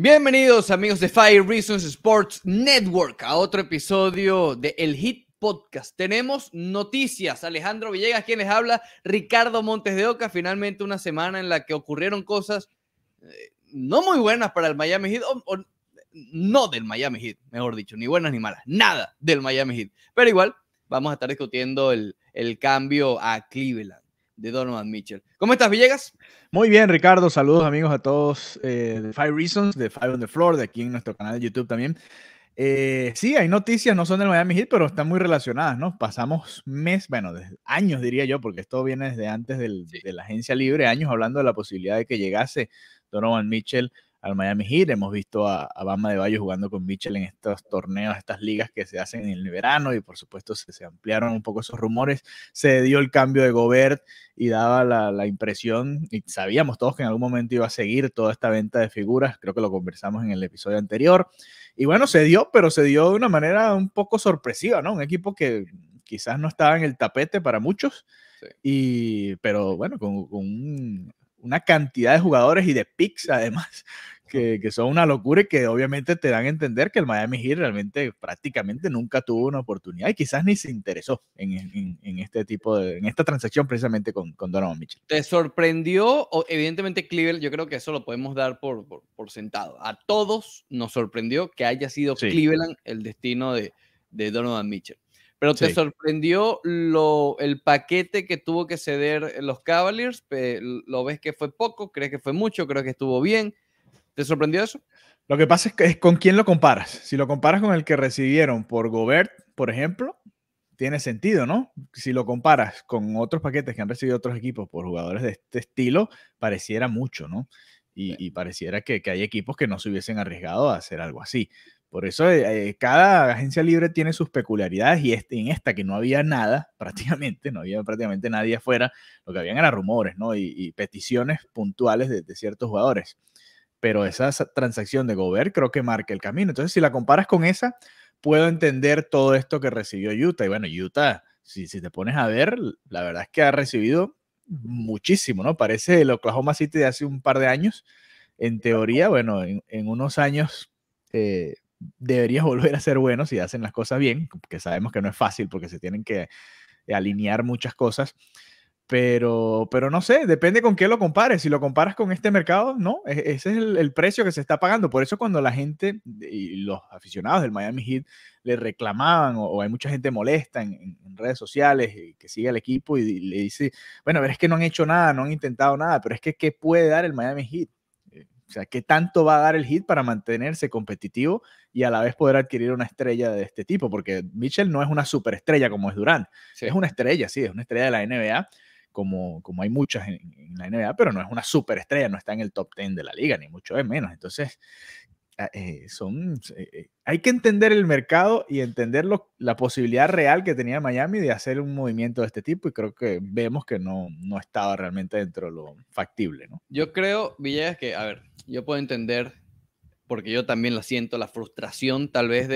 Bienvenidos amigos de Five Reasons Sports Network a otro episodio de El Hit Podcast. Tenemos noticias. Alejandro Villegas quien les habla, Ricardo Montes de Oca. Finalmente una semana en la que ocurrieron cosas no muy buenas para el Miami Heat, o no del Miami Heat, mejor dicho, ni buenas ni malas, nada del Miami Heat. Pero igual vamos a estar discutiendo el cambio a Cleveland de Donovan Mitchell. ¿Cómo estás, Villegas? Muy bien, Ricardo. Saludos, amigos, a todos de Five Reasons, de Five on the Floor, de aquí en nuestro canal de YouTube también. Sí, hay noticias, no son del Miami Heat, pero están muy relacionadas, ¿no? Pasamos desde años, diría yo, porque esto viene desde antes de la agencia libre, años hablando de la posibilidad de que llegase Donovan Mitchell al Miami Heat. Hemos visto a Bam Adebayo jugando con Mitchell en estos torneos, estas ligas que se hacen en el verano, y por supuesto se ampliaron un poco esos rumores. Se dio el cambio de Gobert y daba la impresión, y sabíamos todos que en algún momento iba a seguir toda esta venta de figuras. Creo que lo conversamos en el episodio anterior. Y bueno, se dio, pero se dio de una manera un poco sorpresiva, ¿no? Un equipo que quizás no estaba en el tapete para muchos, sí. Pero bueno, con una cantidad de jugadores y de picks además que son una locura y que obviamente te dan a entender que el Miami Heat realmente prácticamente nunca tuvo una oportunidad y quizás ni se interesó en este tipo en esta transacción precisamente con Donovan Mitchell. ¿Te sorprendió? Evidentemente Cleveland, yo creo que eso lo podemos dar por sentado. A todos nos sorprendió que haya sido Cleveland el destino de Donovan Mitchell. Pero ¿te sorprendió el paquete que tuvo que ceder los Cavaliers? ¿Lo ves que fue poco? ¿Crees que fue mucho? ¿Crees que estuvo bien? ¿Te sorprendió eso? Lo que pasa es que con quién lo comparas. Si lo comparas con el que recibieron por Gobert, por ejemplo, tiene sentido, ¿no? Si lo comparas con otros paquetes que han recibido otros equipos por jugadores de este estilo, pareciera mucho, ¿no? Y pareciera que hay equipos que no se hubiesen arriesgado a hacer algo así. Por eso cada agencia libre tiene sus peculiaridades, y en esta que no había nada, prácticamente, no había prácticamente nadie afuera, lo que habían eran rumores, ¿no? Y peticiones puntuales de ciertos jugadores. Pero esa transacción de Gobert creo que marca el camino. Entonces, si la comparas con esa, puedo entender todo esto que recibió Utah. Y bueno, Utah, si te pones a ver, la verdad es que ha recibido muchísimo, ¿no? Parece el Oklahoma City de hace un par de años. En teoría, bueno, en unos años deberías volver a ser bueno si hacen las cosas bien, que sabemos que no es fácil porque se tienen que alinear muchas cosas. Pero no sé, depende con qué lo compares. Si lo comparas con este mercado, no, ese es el precio que se está pagando. Por eso cuando la gente y los aficionados del Miami Heat le reclamaban, o hay mucha gente molesta en redes sociales que sigue al equipo y le dice, bueno, pero es que no han hecho nada, no han intentado nada, pero es que ¿qué puede dar el Miami Heat? O sea, ¿qué tanto va a dar el Heat para mantenerse competitivo y a la vez poder adquirir una estrella de este tipo? Porque Mitchell no es una superestrella como es Durant. Sí. Es una estrella, sí, es una estrella de la NBA, como hay muchas en la NBA, pero no es una superestrella, no está en el top 10 de la liga, ni mucho menos. Entonces, hay que entender el mercado y entender la posibilidad real que tenía Miami de hacer un movimiento de este tipo, y creo que vemos que no estaba realmente dentro de lo factible, ¿no? Yo creo, Villegas, que, a ver, yo puedo entender, porque yo también la siento, la frustración tal vez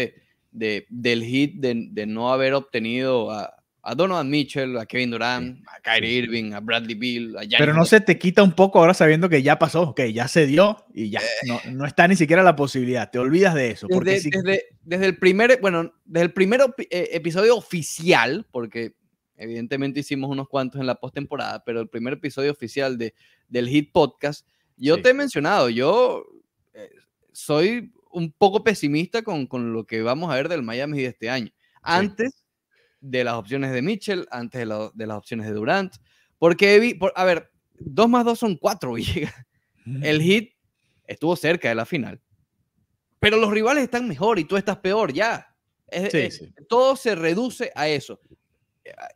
del Heat de no haber obtenido a Donovan Mitchell, a Kevin Durant, a Kyrie Irving, a Bradley Beal, a Giannis. Pero no se te quita un poco ahora sabiendo que ya pasó, que ya se dio y ya no está ni siquiera la posibilidad. Te olvidas de eso. Desde el primer episodio oficial, porque evidentemente hicimos unos cuantos en la postemporada, pero el primer episodio oficial del Hit Podcast, yo te he mencionado, yo soy un poco pesimista con lo que vamos a ver del Miami de este año. Antes de las opciones de Mitchell, antes de las opciones de Durant, porque, a ver, 2 más 2 son 4, Villegas. El Heat estuvo cerca de la final, pero los rivales están mejor y tú estás peor, ya. Todo se reduce a eso.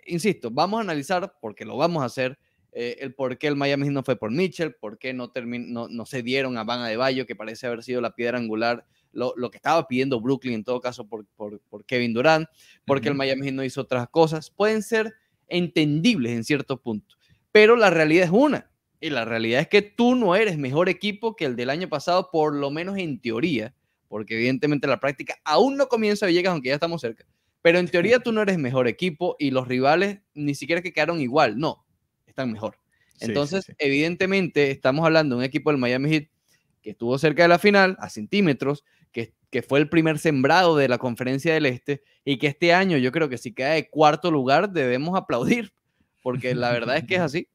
Insisto, vamos a analizar, porque lo vamos a hacer, el por qué el Miami no fue por Mitchell, por qué no se dieron a Bam Adebayo, que parece haber sido la piedra angular, lo que estaba pidiendo Brooklyn en todo caso por Kevin Durant, porque el Miami no hizo otras cosas. Pueden ser entendibles en ciertos puntos, pero la realidad es una, y la realidad es que tú no eres mejor equipo que el del año pasado, por lo menos en teoría, porque evidentemente la práctica aún no comienza, Villegas, aunque ya estamos cerca. Pero en teoría tú no eres mejor equipo y los rivales ni siquiera que quedaron igual, no, están mejor. Entonces, evidentemente, estamos hablando de un equipo del Miami Heat que estuvo cerca de la final, a centímetros, que fue el primer sembrado de la Conferencia del Este, y que este año yo creo que si queda de cuarto lugar debemos aplaudir, porque la verdad es que es así.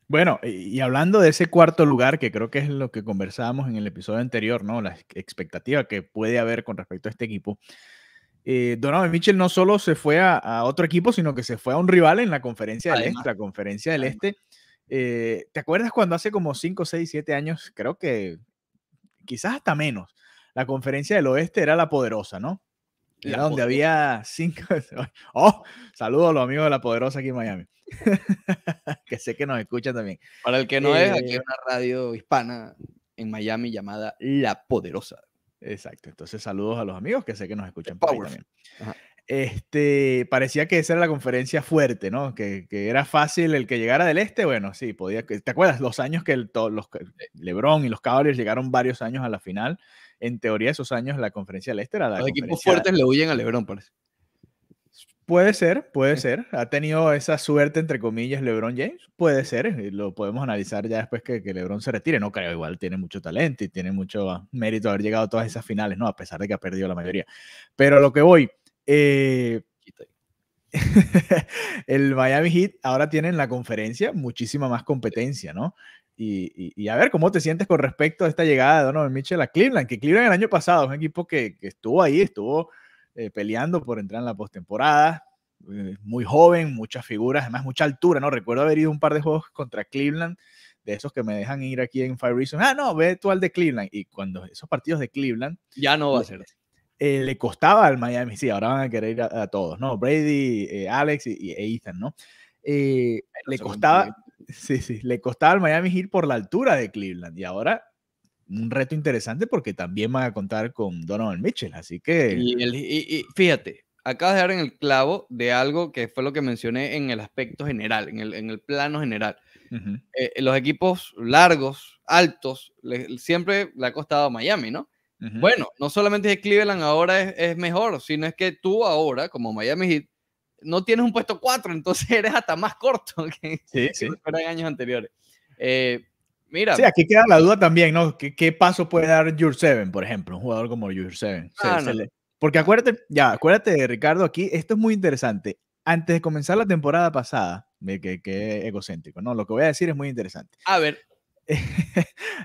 Bueno, y hablando de ese cuarto lugar, que creo que es lo que conversábamos en el episodio anterior, ¿no? La expectativa que puede haber con respecto a este equipo. Donovan Mitchell no solo se fue a otro equipo, sino que se fue a un rival en la Conferencia del Este. La Conferencia del Este. ¿Te acuerdas cuando hace como 5, 6, 7 años, creo que quizás hasta menos, la Conferencia del Oeste era la poderosa, ¿no? Era donde había 5... ¡Oh! Saludos a los amigos de la poderosa aquí en Miami. Que sé que nos escuchan también. Para el que no es, aquí hay una radio hispana en Miami llamada La Poderosa. Exacto. Entonces, saludos a los amigos que sé que nos escuchan por ahí también. Ajá. Parecía que esa era la conferencia fuerte, ¿no? Que era fácil el que llegara del este, bueno, sí, podía. ¿Te acuerdas los años que LeBron y los Cavaliers llegaron varios años a la final? En teoría, esos años la conferencia del este era la conferencia. Los equipos fuertes le huyen a LeBron, parece. Puede ser, puede ser. Ha tenido esa suerte, entre comillas, LeBron James. Puede ser, lo podemos analizar ya después que LeBron se retire. No creo, igual tiene mucho talento y tiene mucho mérito haber llegado a todas esas finales, ¿no? A pesar de que ha perdido la mayoría. Pero a lo que voy, el Miami Heat ahora tiene en la conferencia muchísima más competencia, ¿no? Y a ver cómo te sientes con respecto a esta llegada de Donovan Mitchell a Cleveland, que Cleveland el año pasado es un equipo que estuvo ahí, estuvo peleando por entrar en la postemporada, muy joven, muchas figuras, además mucha altura, ¿no? Recuerdo haber ido un par de juegos contra Cleveland, de esos que me dejan ir aquí en Five Reasons. No, ve tú al de Cleveland. Y cuando esos partidos de Cleveland... Ya no va a ser así. Le costaba al Miami, sí, ahora van a querer ir a todos, ¿no? Brady, Alex e Ethan, ¿no? Le costaba, le costaba al Miami Heat por la altura de Cleveland, y ahora un reto interesante porque también van a contar con Donovan Mitchell, así que... Y fíjate, acabas de dar en el clavo de algo que fue lo que mencioné en el aspecto general, en el plano general. Los equipos largos, altos, siempre le ha costado a Miami, ¿no? Bueno, no solamente es que Cleveland ahora es mejor, sino es que tú ahora, como Miami Heat, no tienes un puesto 4, entonces eres hasta más corto que en años anteriores. Mira. Sí, aquí queda la duda también, ¿no? ¿Qué paso puede dar Jurseven, por ejemplo? Un jugador como Jurseven. Porque acuérdate, Ricardo, aquí esto es muy interesante. Antes de comenzar la temporada pasada, que egocéntrico, ¿no? Lo que voy a decir es muy interesante. A ver.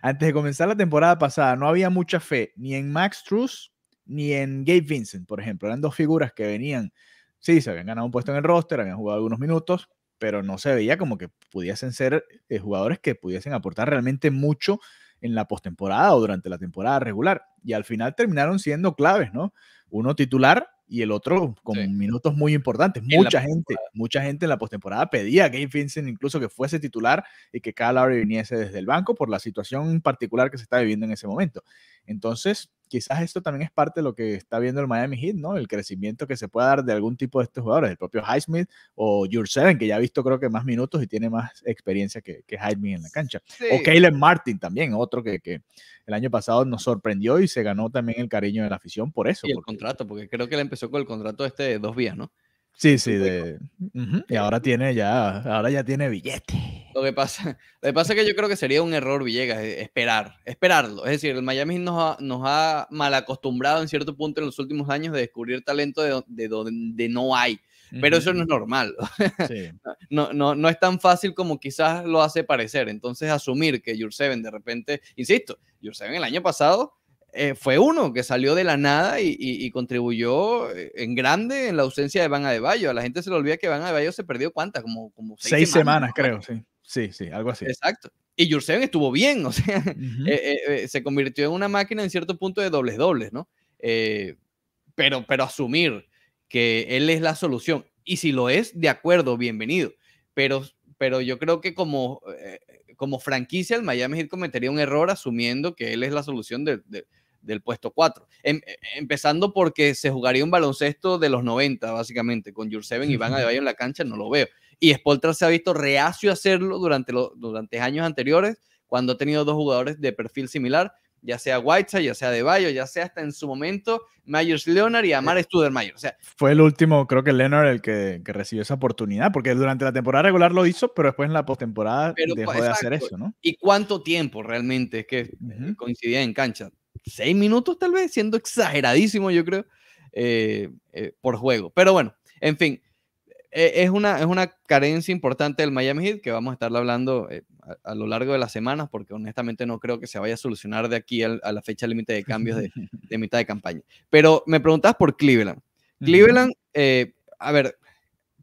Antes de comenzar la temporada pasada, no había mucha fe ni en Max Strus ni en Gabe Vincent, por ejemplo. Eran dos figuras que venían, sí, se habían ganado un puesto en el roster, habían jugado algunos minutos, pero no se veía como que pudiesen ser jugadores que pudiesen aportar realmente mucho en la postemporada o durante la temporada regular. Y al final terminaron siendo claves, ¿no? Uno titular y el otro con minutos muy importantes. Mucha gente en la postemporada pedía a Gabe Vincent incluso que fuese titular y que Kyle Lowry viniese desde el banco por la situación particular que se está viviendo en ese momento. Entonces, quizás esto también es parte de lo que está viendo el Miami Heat, ¿no? El crecimiento que se pueda dar de algún tipo de estos jugadores, el propio Highsmith o Jurseven, que ya ha visto creo que más minutos y tiene más experiencia que Highsmith en la cancha. O Caleb Martin también, otro que el año pasado nos sorprendió y se ganó también el cariño de la afición por eso. Y el contrato, porque creo que él empezó con el contrato de 2 vías, ¿no? Sí. Y ahora ya tiene billete. Lo que pasa es que yo creo que sería un error, Villegas, esperarlo. Es decir, el Miami nos ha mal acostumbrado en cierto punto en los últimos años de descubrir talento de donde no hay. Pero eso no es normal. Sí. No es tan fácil como quizás lo hace parecer. Entonces, asumir que Jurseven de repente, insisto, Jurseven el año pasado fue uno que salió de la nada y contribuyó en grande en la ausencia de Bam Adebayo. A la gente se le olvida que Bam Adebayo se perdió ¿cuántas? Como 6 semanas, creo, sí. Sí, algo así. Exacto. Y Jurseven estuvo bien, o sea, se convirtió en una máquina en cierto punto de dobles, ¿no? Pero asumir que él es la solución, y si lo es, de acuerdo, bienvenido. Pero yo creo que como franquicia, el Miami Heat cometería un error asumiendo que él es la solución del puesto 4. Empezando porque se jugaría un baloncesto de los 90, básicamente, con Jurseven y Bam Adebayo en la cancha, no lo veo. Y Spoelstra se ha visto reacio a hacerlo durante años anteriores, cuando ha tenido dos jugadores de perfil similar, ya sea Whiteside, ya sea Adebayo, ya sea hasta en su momento Myers Leonard y Amar Stoudemire. O sea, fue el último, creo que Leonard, el que recibió esa oportunidad, porque durante la temporada regular lo hizo, pero después en la postemporada dejó de hacer eso, ¿no? ¿Y cuánto tiempo realmente es que coincidía en cancha? 6 minutos tal vez, siendo exageradísimo yo creo, por juego. Pero bueno, en fin, es una carencia importante del Miami Heat que vamos a estar hablando a lo largo de las semanas, porque honestamente no creo que se vaya a solucionar de aquí a la fecha límite de cambios de mitad de campaña. Pero me preguntabas por Cleveland. Cleveland, a ver,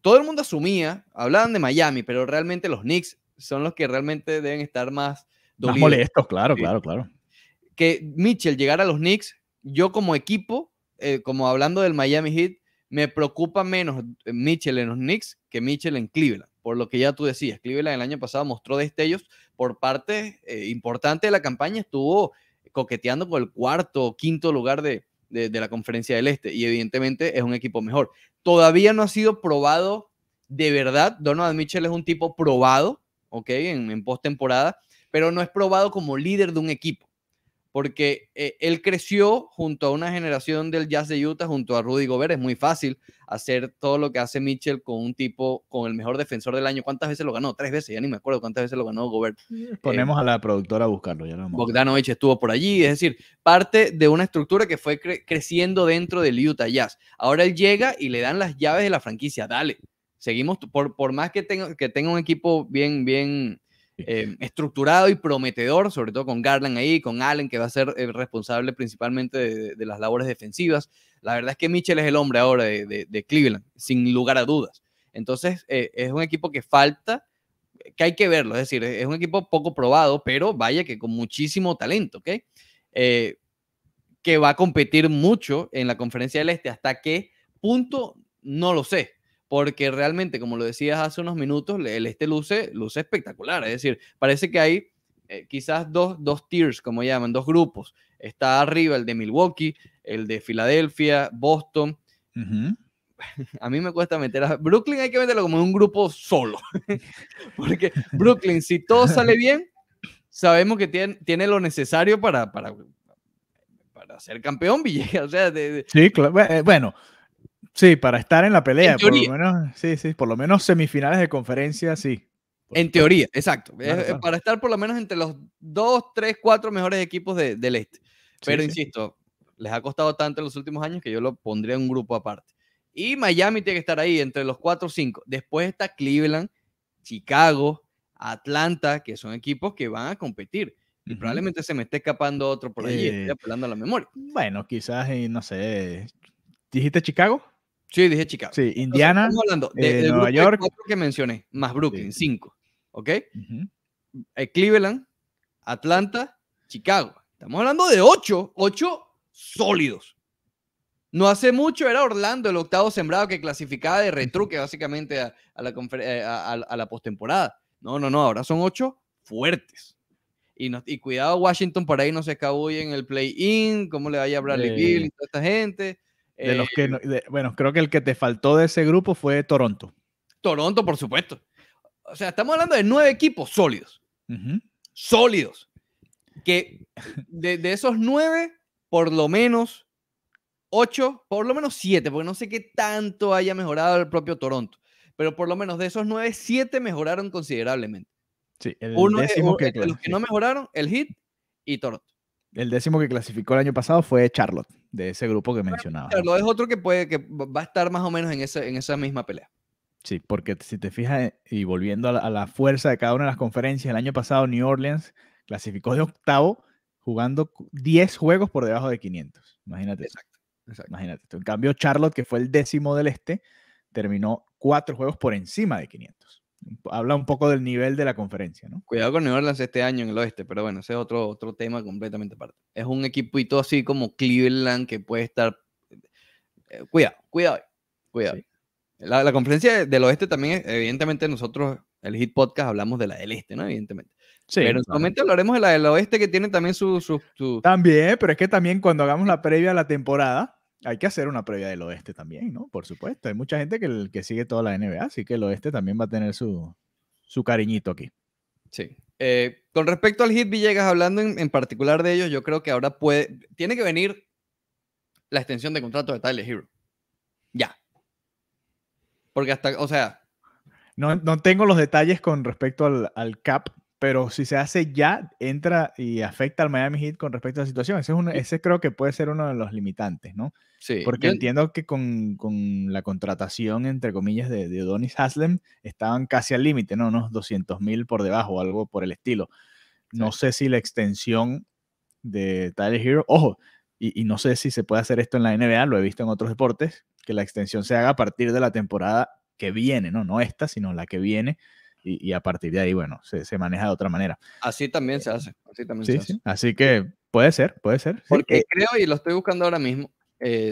todo el mundo asumía, hablaban de Miami, pero realmente los Knicks son los que realmente deben estar más dolidos. Más molestos, claro, claro. Que Mitchell llegara a los Knicks, yo como equipo, como hablando del Miami Heat, me preocupa menos Mitchell en los Knicks que Mitchell en Cleveland, por lo que ya tú decías. Cleveland el año pasado mostró destellos por parte importante de la campaña, estuvo coqueteando con el cuarto o quinto lugar de la Conferencia del Este, y evidentemente es un equipo mejor. Todavía no ha sido probado de verdad. Donovan Mitchell es un tipo probado, ¿ok? En postemporada, pero no es probado como líder de un equipo, porque él creció junto a una generación del Jazz de Utah, junto a Rudy Gobert. Es muy fácil hacer todo lo que hace Mitchell con un tipo, con el mejor defensor del año. ¿Cuántas veces lo ganó? 3 veces, ya ni me acuerdo cuántas veces lo ganó Gobert. Ponemos a la productora a buscarlo. Ya lo Bogdanovich estuvo por allí, es decir, parte de una estructura que fue creciendo dentro del Utah Jazz. Ahora él llega y le dan las llaves de la franquicia. Dale, seguimos, por más que tenga un equipo bien estructurado y prometedor, sobre todo con Garland ahí, con Allen, que va a ser responsable principalmente de las labores defensivas. La verdad es que Mitchell es el hombre ahora de Cleveland, sin lugar a dudas. Entonces, es un equipo que falta, que hay que verlo, es decir, es un equipo poco probado, pero vaya que con muchísimo talento, ¿ok? Que va a competir mucho en la Conferencia del Este. ¿Hasta qué punto? No lo sé, porque realmente, como lo decías hace unos minutos, el Este luce espectacular, es decir, parece que hay quizás dos tiers, como llaman, dos grupos. Está arriba el de Milwaukee, el de Filadelfia, Boston. A mí me cuesta meter a Brooklyn, hay que meterlo como en un grupo solo, porque Brooklyn, si todo sale bien, sabemos que tiene lo necesario para ser campeón, Villegas. O sea, sí, claro. Bueno, sí, para estar en la pelea, en teoría, por lo menos, sí, por lo menos semifinales de conferencia, sí. En teoría, exacto. Claro. Para estar por lo menos entre los 2, 3, 4 mejores equipos del Este. Pero sí, insisto, les ha costado tanto en los últimos años que yo lo pondría en un grupo aparte. Y Miami tiene que estar ahí entre los 4 o 5. Después está Cleveland, Chicago, Atlanta, que son equipos que van a competir. Y probablemente se me esté escapando otro por allí. Estoy apelando a la memoria. Bueno, quizás, no sé. ¿Dijiste Chicago? Sí, dije Chicago. Sí, Indiana. Entonces, estamos hablando del Nueva grupo York. de 4 que mencioné, más Brooklyn, 5. ¿Ok? Uh-huh. Cleveland, Atlanta, Chicago. Estamos hablando de 8 sólidos. No hace mucho era Orlando el octavo sembrado que clasificaba de retruque básicamente a la postemporada. No, ahora son 8 fuertes. Y cuidado, Washington por ahí no se escabulle en el play-in, cómo le vaya a Bradley Beal y toda esta gente. De los que bueno, creo que el que te faltó de ese grupo fue Toronto. Toronto, por supuesto. O sea, estamos hablando de 9 equipos sólidos. Sólidos. Que de esos 9, por lo menos 8, por lo menos 7, porque no sé qué tanto haya mejorado el propio Toronto, pero por lo menos de esos 9, 7 mejoraron considerablemente. Sí, el Uno décimo de los que no mejoraron, el Heat y Toronto. El décimo que clasificó el año pasado fue Charlotte, de ese grupo que mencionaba. Charlotte es otro que va a estar más o menos en esa misma pelea. Sí, porque si te fijas, y volviendo a la fuerza de cada una de las conferencias, el año pasado New Orleans clasificó de octavo jugando 10 juegos por debajo de 500. Imagínate. Exacto. Imagínate. En cambio, Charlotte, que fue el décimo del este, terminó 4 juegos por encima de 500. Habla un poco del nivel de la conferencia, ¿no? Cuidado con New Orleans este año en el oeste, pero bueno, ese es otro tema completamente aparte. Es un equipito así como Cleveland que puede estar... Cuidado. Sí. La conferencia del oeste también, evidentemente nosotros, el Hit Podcast, hablamos de la del este, ¿no? Evidentemente. Sí, pero en su momento hablaremos de la del oeste que tiene también su... También, pero es que también cuando hagamos la previa a la temporada, hay que hacer una previa del oeste también, ¿no? Por supuesto. Hay mucha gente que sigue toda la NBA, así que el oeste también va a tener su cariñito aquí. Sí. Con respecto al Heat, Villegas, hablando en particular de ellos, yo creo que ahora tiene que venir la extensión de contrato de Tyler Hero. Ya. Porque hasta, o sea... No tengo los detalles con respecto al cap, pero si se hace ya, entra y afecta al Miami Heat con respecto a la situación. Ese creo que puede ser uno de los limitantes, ¿no? Sí. Porque entiendo que con la contratación, entre comillas, de Udonis Haslem, estaban casi al límite, ¿no? Unos 200,000 por debajo o algo por el estilo. No sé si la extensión de Tyler Hero, ojo, y no sé si se puede hacer esto en la NBA, lo he visto en otros deportes, que la extensión se haga a partir de la temporada que viene, no esta, sino la que viene, y a partir de ahí, bueno, se maneja de otra manera. Así también se hace. Sí. Así que puede ser. Porque creo, y lo estoy buscando ahora mismo,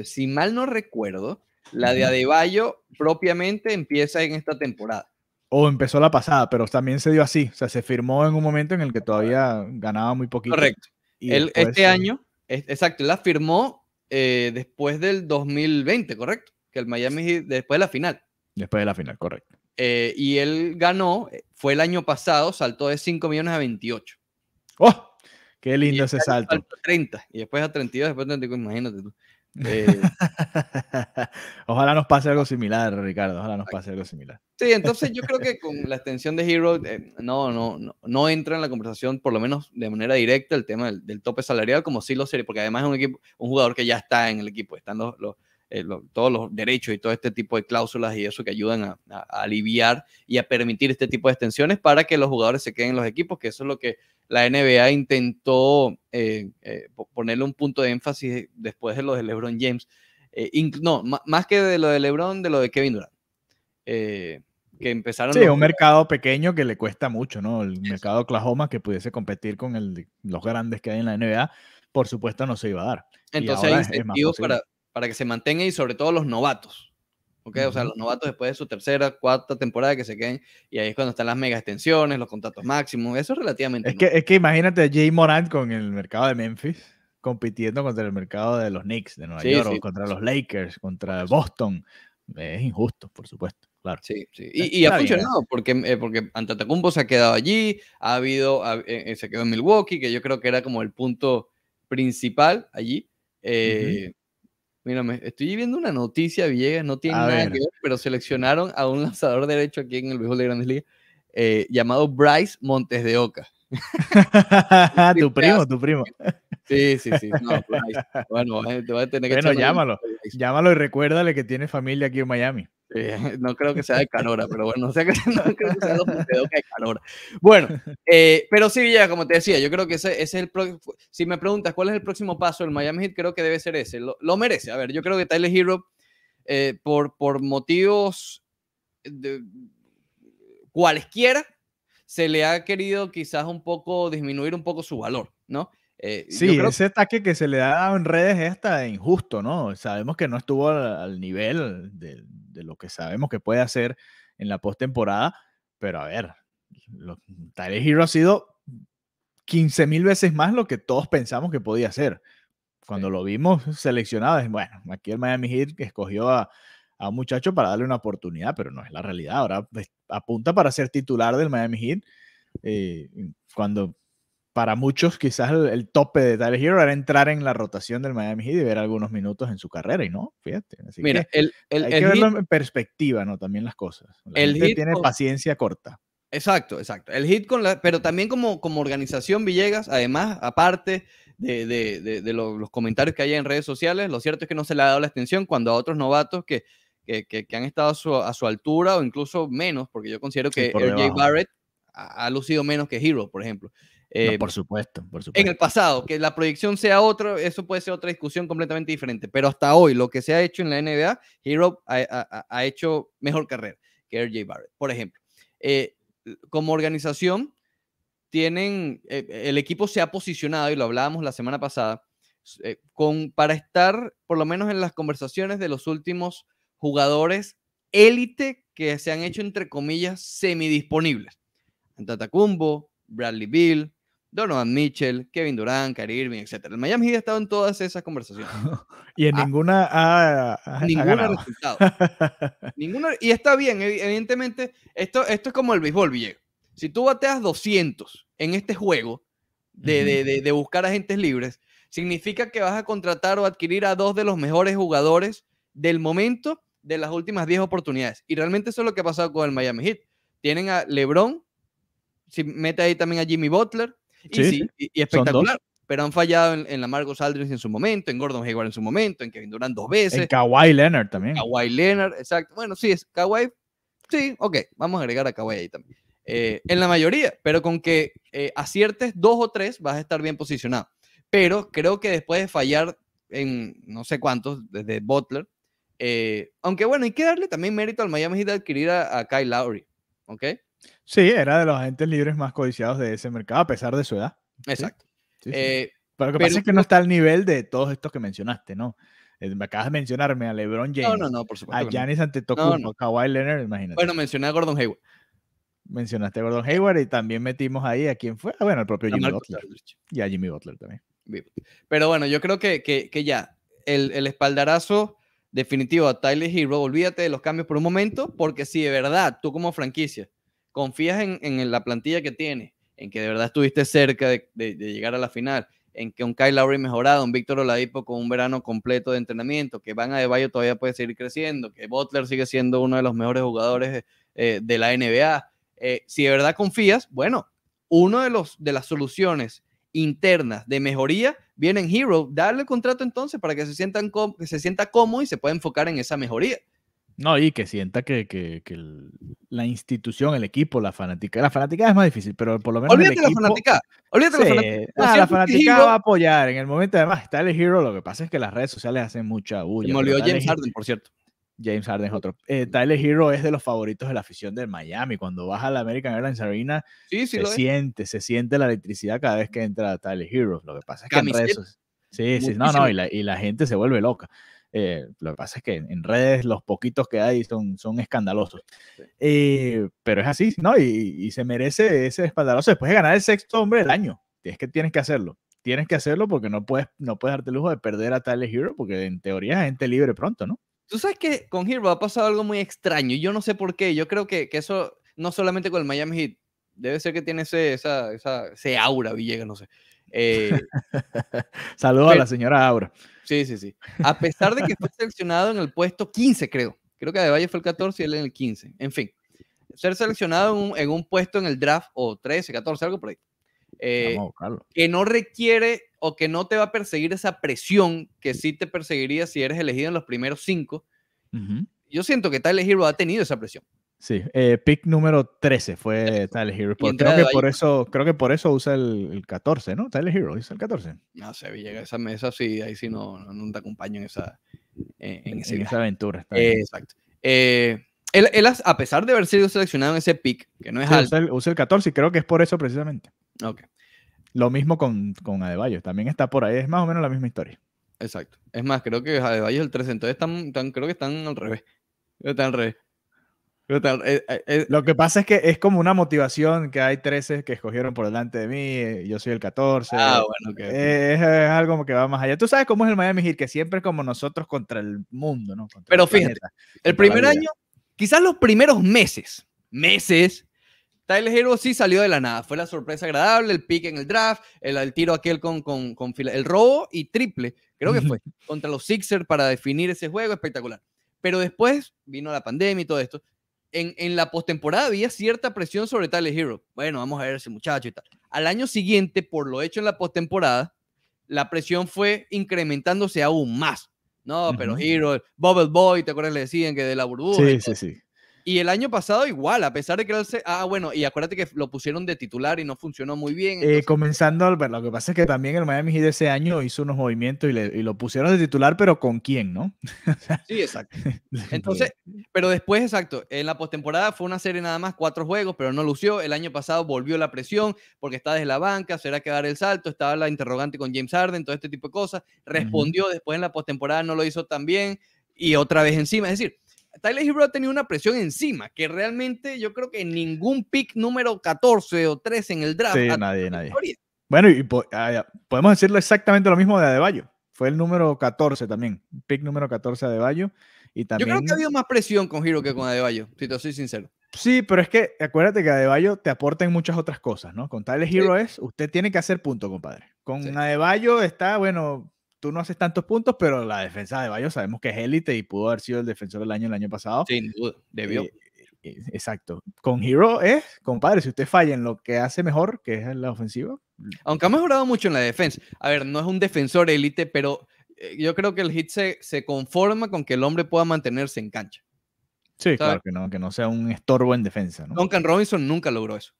si mal no recuerdo, la de Adebayo propiamente empieza en esta temporada. O empezó la pasada, pero también se dio así. O sea, se firmó en un momento en el que todavía ganaba muy poquito. Correcto. Y después, este año, exacto, la firmó después del 2020, ¿correcto? Que el Miami Heat, después de la final. Después de la final, correcto. Y él ganó, fue el año pasado, saltó de 5 millones a 28. ¡Oh! ¡Qué lindo ese salto! Saltó a 30, y después a 32, después a 34, imagínate tú. Ojalá nos pase algo similar, Ricardo. Ojalá nos pase algo similar. Sí, entonces yo creo que con la extensión de Hero no entra en la conversación, por lo menos de manera directa, el tema del tope salarial, como sí lo sería, porque además es un jugador que ya está en el equipo, están todos los derechos y todo este tipo de cláusulas y eso que ayudan a aliviar y a permitir este tipo de extensiones para que los jugadores se queden en los equipos, que eso es lo que la NBA intentó ponerle un punto de énfasis después de lo de LeBron James. Más que de lo de LeBron, de lo de Kevin Durant. Que empezaron... Sí, un mercado pequeño que le cuesta mucho, ¿no? El mercado de Oklahoma, que pudiese competir con los grandes que hay en la NBA, por supuesto no se iba a dar. Entonces hay incentivos para que se mantengan y sobre todo los novatos. ¿Okay? O sea, los novatos después de su tercera, cuarta temporada que se queden, y ahí es cuando están las mega extensiones, los contratos máximos, eso es relativamente... Es que imagínate a Jay Morant con el mercado de Memphis, compitiendo contra el mercado de los Knicks de Nueva York, o contra los Lakers, contra Boston. Es injusto, por supuesto, claro. Sí. Y ha funcionado, porque Antetokounmpo se ha quedado allí, se quedó en Milwaukee, que yo creo que era como el punto principal allí. Mírame, estoy viendo una noticia, Villegas, no tiene nada que ver, pero seleccionaron a un lanzador derecho aquí en el béisbol de Grandes Ligas, llamado Bryce Montes de Oca. tu primo. Sí. No, Bryce. Bueno, te voy a tener que llámalo y recuérdale que tiene familia aquí en Miami. No creo que sea de Canora, pero bueno, no creo que sea los Montes de Oca de Canora. Bueno, pero sí, Villegas, como te decía, yo creo que ese es si me preguntas cuál es el próximo paso del Miami Heat, creo que debe ser ese. Lo merece. A ver, yo creo que Tyler Hero, por motivos cualesquiera, se le ha querido quizás disminuir un poco su valor, ¿no? Sí, ese ataque que se le ha dado en redes es hasta injusto, ¿no? Sabemos que no estuvo al nivel de lo que sabemos que puede hacer en la postemporada, pero a ver, Tyler Hero ha sido 15,000 veces más lo que todos pensamos que podía hacer. Cuando lo vimos seleccionado, bueno, aquí el Miami Heat escogió a un muchacho para darle una oportunidad, pero no es la realidad. Ahora apunta para ser titular del Miami Heat, cuando para muchos quizás el tope de Tyler Hero era entrar en la rotación del Miami Heat y ver algunos minutos en su carrera, y no, fíjate. Así mira, hay que verlo en perspectiva, ¿no? También las cosas. La gente tiene paciencia corta. Exacto. El Heat pero también como organización, Villegas, además, aparte de los comentarios que hay en redes sociales, lo cierto es que no se le ha dado la extensión cuando a otros novatos que han estado a su altura o incluso menos, porque yo considero que RJ Barrett ha lucido menos que Hero, por ejemplo. No, por supuesto. En el pasado, que la proyección sea otra, eso puede ser otra discusión completamente diferente, pero hasta hoy lo que se ha hecho en la NBA, Hero ha hecho mejor carrera que RJ Barrett, por ejemplo. Como organización, el equipo se ha posicionado, y lo hablábamos la semana pasada, para estar por lo menos en las conversaciones de los últimos jugadores élite que se han hecho, entre comillas, semidisponibles. Antetokounmpo, Bradley Beal, Donovan Mitchell, Kevin Durant, Kyrie Irving, etc. El Miami Heat ha estado en todas esas conversaciones. Y en ninguna ha resultado. Y está bien, evidentemente. Esto es como el béisbol, Villegas. Si tú bateas 200 en este juego de buscar agentes libres, significa que vas a contratar o adquirir a 2 de los mejores jugadores del momento de las últimas 10 oportunidades. Y realmente eso es lo que ha pasado con el Miami Heat. Tienen a LeBron, si mete ahí también a Jimmy Butler, y espectacular. Pero han fallado en LaMarcus Aldridge en su momento, en Gordon Hayward en su momento, en Kevin Durant 2 veces. En Kawhi Leonard también. Kawhi Leonard, exacto. Bueno, sí, es Kawhi. Sí, ok, vamos a agregar a Kawhi ahí también. En la mayoría, pero con que aciertes 2 o 3 vas a estar bien posicionado. Pero creo que después de fallar en no sé cuántos, desde Butler, aunque bueno, hay que darle también mérito al Miami Heat de adquirir a Kyle Lowry, ¿ok? Sí, era de los agentes libres más codiciados de ese mercado, a pesar de su edad. Exacto. Sí. Pero lo que pasa es que no está al nivel de todos estos que mencionaste, ¿no? Me acabas de mencionarme a LeBron James, no, por supuesto a Giannis Antetokounmpo, a Kawhi Leonard, imagínate. Bueno, mencioné a Gordon Hayward. Mencionaste a Gordon Hayward y también metimos ahí a quién fue. Bueno, el propio Jimmy Butler. Y a Jimmy Butler también. Pero bueno, yo creo que ya el espaldarazo definitivo a Tyler Hero, olvídate de los cambios por un momento, porque si de verdad tú como franquicia confías en la plantilla que tienes, en que de verdad estuviste cerca de llegar a la final, en que un Kyle Lowry mejorado, un Víctor Oladipo con un verano completo de entrenamiento, que Van Adebayo todavía puede seguir creciendo, que Butler sigue siendo uno de los mejores jugadores de la NBA. Si de verdad confías, bueno, uno de las soluciones internas de mejoría viene en Hero. Darle contrato entonces para que se sienta cómodo y se pueda enfocar en esa mejoría. No, y que sienta que la institución, el equipo, la fanática es más difícil, pero por lo menos olvídate el equipo... Olvídate sí, la fanática. La fanática va a apoyar en el momento. Además, Tyler Hero, lo que pasa es que las redes sociales hacen mucha bulla. Me olvidó James Harden, por cierto. James Harden es otro. Tyler Hero es de los favoritos de la afición del Miami. Cuando vas a la American Airlines Arena, se siente la electricidad cada vez que entra Tyler Hero. Lo que pasa es que en redes... Sí, y la gente se vuelve loca. Lo que pasa es que en redes los poquitos que hay son escandalosos. Pero es así, ¿no? Y se merece ese espaldarazo después de ganar el 6º hombre del año. Tienes que hacerlo. Tienes que hacerlo porque no puedes darte el lujo de perder a Tyler Hero, porque en teoría es gente libre pronto, ¿no? Tú sabes que con Hero ha pasado algo muy extraño. Yo no sé por qué. Yo creo que eso no solamente con el Miami Heat. Debe ser que tiene ese aura, Villegas, no sé. Saludos a la señora Aura. Sí. A pesar de que fue seleccionado en el puesto 15, creo que Adebayo fue el 14 y él en el 15. En fin, ser seleccionado en un puesto en el draft, o 13, 14, algo por ahí, que no requiere o que no te va a perseguir esa presión que sí te perseguiría si eres elegido en los primeros 5. Yo siento que Tyler Hero ha tenido esa presión. Sí, pick número 13 fue Tyler Hero. Creo que por eso usa el 14, ¿no? Tyler Hero usa el 14. No sé, Villegas, esa mesa sí, ahí sí no te acompaño en esa aventura. Exacto. Él, a pesar de haber sido seleccionado en ese pick, que no es alto. Usa el 14 y creo que es por eso precisamente. Ok. Lo mismo con Adebayo, también está por ahí, es más o menos la misma historia. Exacto. Es más, creo que Adebayo es el 13, entonces creo que están al revés. Están al revés. Lo que pasa es que es como una motivación que hay 13 que escogieron por delante de mí, yo soy el 14. Bueno, okay. Es algo que va más allá. Tú sabes cómo es el Miami Heat, que siempre es como nosotros contra el mundo, ¿no? Pero fíjate, el primer año, quizás los primeros meses, Tyler Hero sí salió de la nada. Fue la sorpresa agradable, el pick en el draft, el tiro aquel con el robo y triple, creo que fue, contra los Sixers para definir ese juego, espectacular. Pero después vino la pandemia y todo esto. En la postemporada había cierta presión sobre Tyler Hero. Bueno, vamos a ver ese muchacho y tal. Al año siguiente, por lo hecho en la postemporada, la presión fue incrementándose aún más. No, pero Hero, Bubble Boy, ¿te acuerdas? Le decían que de la burbuja. Sí. Y el año pasado igual, a pesar de que bueno, y acuérdate que lo pusieron de titular y no funcionó muy bien. Entonces... Comenzando, lo que pasa es que también el Miami Heat ese año hizo unos movimientos y lo pusieron de titular, pero ¿con quién, no? Sí, exacto. Entonces, pero después, exacto, en la postemporada fue una serie nada más, 4 juegos, pero no lució. El año pasado volvió la presión porque está desde la banca, será que dar el salto, estaba la interrogante con James Harden, todo este tipo de cosas. Respondió después en la postemporada, no lo hizo tan bien y otra vez encima. Es decir, Tyler Hero ha tenido una presión encima que realmente yo creo que ningún pick número 14 o 13 en el draft. Sí, nadie. Bueno, y podemos decirlo exactamente lo mismo de Adebayo. Fue el número 14 también, pick número 14 de Adebayo. Y también... Yo creo que ha habido más presión con Hero que con Adebayo, si te soy sincero. Sí, pero es que acuérdate que Adebayo te aporta en muchas otras cosas, ¿no? Con Tyler Hero usted tiene que hacer punto, compadre. Con Adebayo está, bueno, tú no haces tantos puntos, pero la defensa de Adebayo sabemos que es élite y pudo haber sido el defensor del año el año pasado. Sin duda, debió. Exacto. Con Hero compadre, si usted falla en lo que hace mejor, que es la ofensiva. Aunque ha mejorado mucho en la defensa. A ver, no es un defensor élite, pero yo creo que el Heat se conforma con que el hombre pueda mantenerse en cancha. Sí, ¿sabes? Claro, que no sea un estorbo en defensa, ¿no? Duncan Robinson nunca logró eso.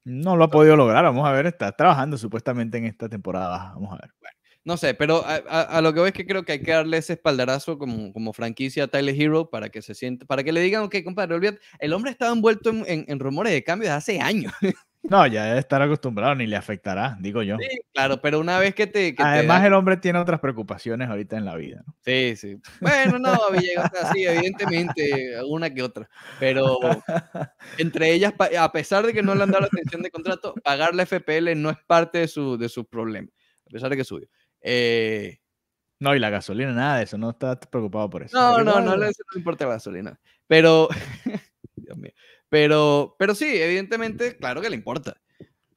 No lo ha podido lograr, vamos a ver, está trabajando supuestamente en esta temporada, vamos a ver. Bueno, no sé, pero a lo que voy es que creo que hay que darle ese espaldarazo como franquicia a Tyler Hero para que se sienta, para que le digan, ok, compadre, olvídate, el hombre estaba envuelto en rumores de cambio desde hace años. No, ya debe estar acostumbrado, ni le afectará, digo yo. Sí, claro, pero una vez que te... Además, el hombre tiene otras preocupaciones ahorita en la vida, ¿no? Sí, sí. Bueno, no, Villegas, sí, evidentemente, alguna que otra. Pero entre ellas, a pesar de que no le han dado la extensión de contrato, pagar la FPL no es parte de su problema, a pesar de que es suyo. No, y la gasolina, nada de eso, no está preocupado por eso. No le importa la gasolina. Pero, Dios mío. Pero sí, evidentemente, claro que le importa.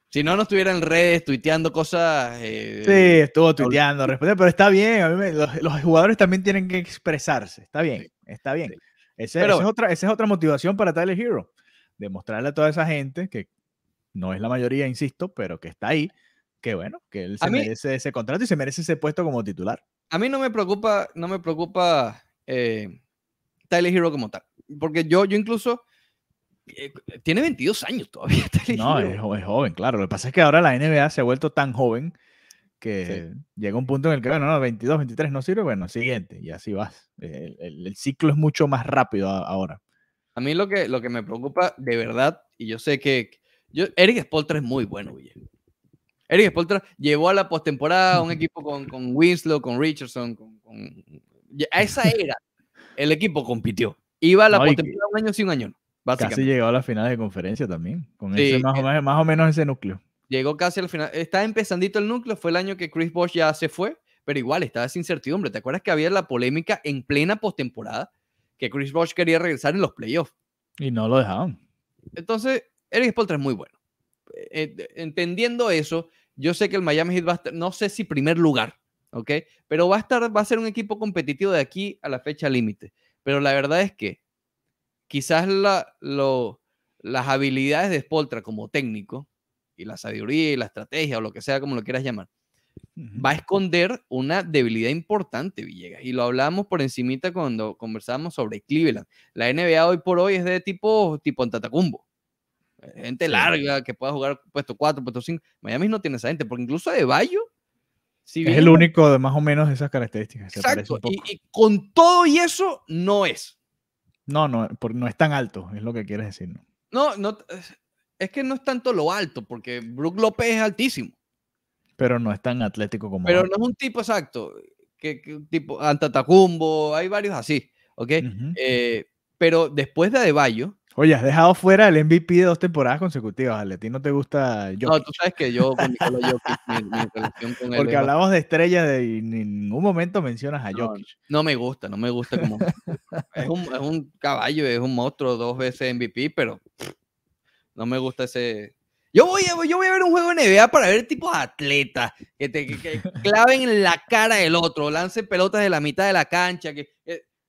Si no estuviera en redes tuiteando cosas. Sí, estuvo tuiteando, respondiendo, pero está bien. Los jugadores también tienen que expresarse. Está bien, está bien. Sí. Esa es otra motivación para Tyler Hero. Demostrarle a toda esa gente que no es la mayoría, insisto, pero que está ahí, que bueno, que él se merece ese contrato y se merece ese puesto como titular. A mí no me preocupa Tyler Hero como tal. Porque yo incluso. Tiene 22 años todavía. No, es joven, claro. Lo que pasa es que ahora la NBA se ha vuelto tan joven que llega un punto en el que, bueno, no, 22, 23 no sirve, bueno, siguiente, y así vas. El ciclo es mucho más rápido ahora. A mí lo que me preocupa de verdad, y yo sé que Eric Spoelstra es muy bueno, Guillermo. Eric Spoelstra llevó a la postemporada un equipo con Winslow, con Richardson, a esa era el equipo compitió. Iba a la postemporada un año sí, un año no. Casi llegó a la final de conferencia también, con ese más o menos ese núcleo. Llegó casi al final. Estaba empezandito el núcleo, fue el año que Chris Bosh ya se fue, pero igual estaba esa incertidumbre. ¿Te acuerdas que había la polémica en plena postemporada? Que Chris Bosh quería regresar en los playoffs. Y no lo dejaban. Entonces, Eric Spoelstra es muy bueno. Entendiendo eso, yo sé que el Miami Heat va a estar, no sé si primer lugar, ¿ok? Pero va a ser un equipo competitivo de aquí a la fecha límite. Pero la verdad es que quizás las habilidades de Spoelstra como técnico y la sabiduría y la estrategia o lo que sea como lo quieras llamar, va a esconder una debilidad importante, Villegas. Y lo hablábamos por encimita cuando conversábamos sobre Cleveland. La NBA hoy por hoy es de tipo Antetokounmpo. Gente larga que pueda jugar puesto 4, puesto 5. Miami no tiene esa gente, porque incluso Adebayo es el único de más o menos esas características. Exacto, y con todo y eso no es. No es tan alto, es lo que quieres decir, ¿no? No, es que no es tanto lo alto, porque Brook López es altísimo. Pero no es tan atlético como... Pero no es un tipo exacto, que tipo Antetokounmpo, hay varios así, ¿ok? Pero después de Adebayo... Oye, has dejado fuera el MVP de 2 temporadas consecutivas, ¿a ti no te gusta Jokic? No, tú sabes que yo con Nikola Jokic, mi relación con él... Porque hablamos de estrellas y en ningún momento mencionas a Jokic. No me gusta como... es un caballo, es un monstruo, 2 veces MVP, pero no me gusta ese... Yo voy a ver un juego de NBA para ver tipos atletas que claven en la cara del otro, lancen pelotas de la mitad de la cancha,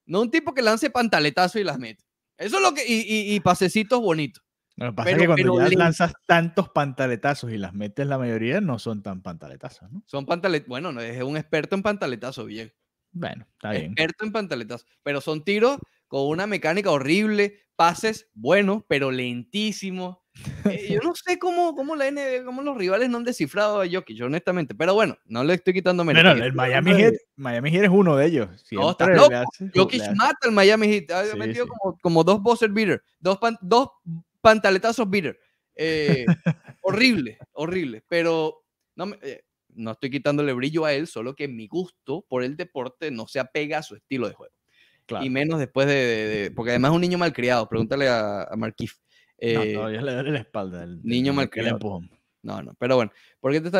no un tipo que lance pantaletazos y las mete. Eso es lo que... Y pasecitos bonitos. Lo que pasa es que cuando ya lanzas tantos pantaletazos y las metes, la mayoría no son tan pantaletazos, ¿no? Son bueno, es un experto en pantaletazos, bien. Bueno, está bien. Experto en pantaletazos. Pero son tiros con una mecánica horrible, pases buenos, pero lentísimos. Yo no sé cómo la NBA, cómo los rivales no han descifrado a Jokic, honestamente. Pero bueno, no le estoy quitando mérito. Bueno, el Miami Heat es uno de ellos. No, estás loco. Jokic mata al Miami Heat. Ha metido como 2 buzzer beater, 2 pantaletazos beater. Horrible. Pero no estoy quitándole brillo a él, solo que mi gusto por el deporte no se apega a su estilo de juego. Claro. Y menos después porque además es un niño malcriado. Pregúntale a Markieff. No, todavía le duele la espalda. Niño malcriado. No, pero bueno.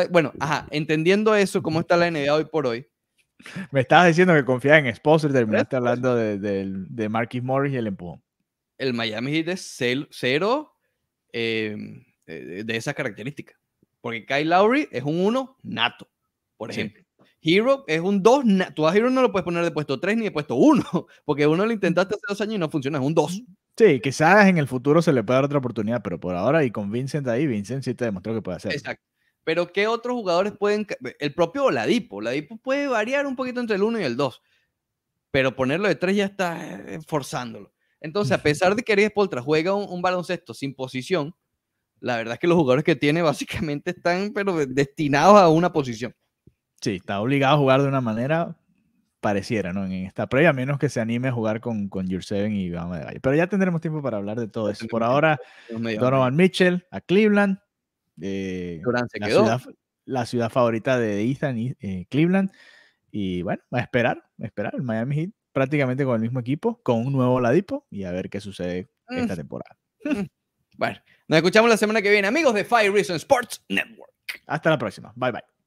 Bueno, entendiendo eso, cómo está la NBA hoy por hoy. Me estabas diciendo que confiaba en Spoelstra y terminaste hablando de Markieff Morris y el empujón. el Miami Heat es cero de esas características. Porque Kyle Lowry es un 1 nato, por ejemplo. Sí. Hero es un 2 nato. Tú a Hero no lo puedes poner de puesto 3 ni de puesto 1, porque uno lo intentaste hace 2 años y no funciona, es un 2. Sí, quizás en el futuro se le pueda dar otra oportunidad, pero por ahora y con Vincent ahí, Vincent sí te demostró que puede hacer. Exacto. Pero ¿qué otros jugadores pueden? El propio Oladipo puede variar un poquito entre el 1 y el 2, pero ponerlo de 3 ya está forzándolo. Entonces, a pesar de que Eric Spoelstra juega un baloncesto sin posición, la verdad es que los jugadores que tiene básicamente están pero destinados a una posición. Sí, está obligado a jugar de una manera pareciera, ¿no? En esta previa, a menos que se anime a jugar con Jurseven y Bam Adebayo. Pero ya tendremos tiempo para hablar de todo eso. Por ahora, Donovan Mitchell a Cleveland. Durant se quedó. La ciudad favorita de Ethan, Cleveland. Y bueno, a esperar. El Miami Heat prácticamente con el mismo equipo, con un nuevo Oladipo y a ver qué sucede esta temporada. Bueno, nos escuchamos la semana que viene, amigos de Five Reasons Sports Network. Hasta la próxima. Bye, bye.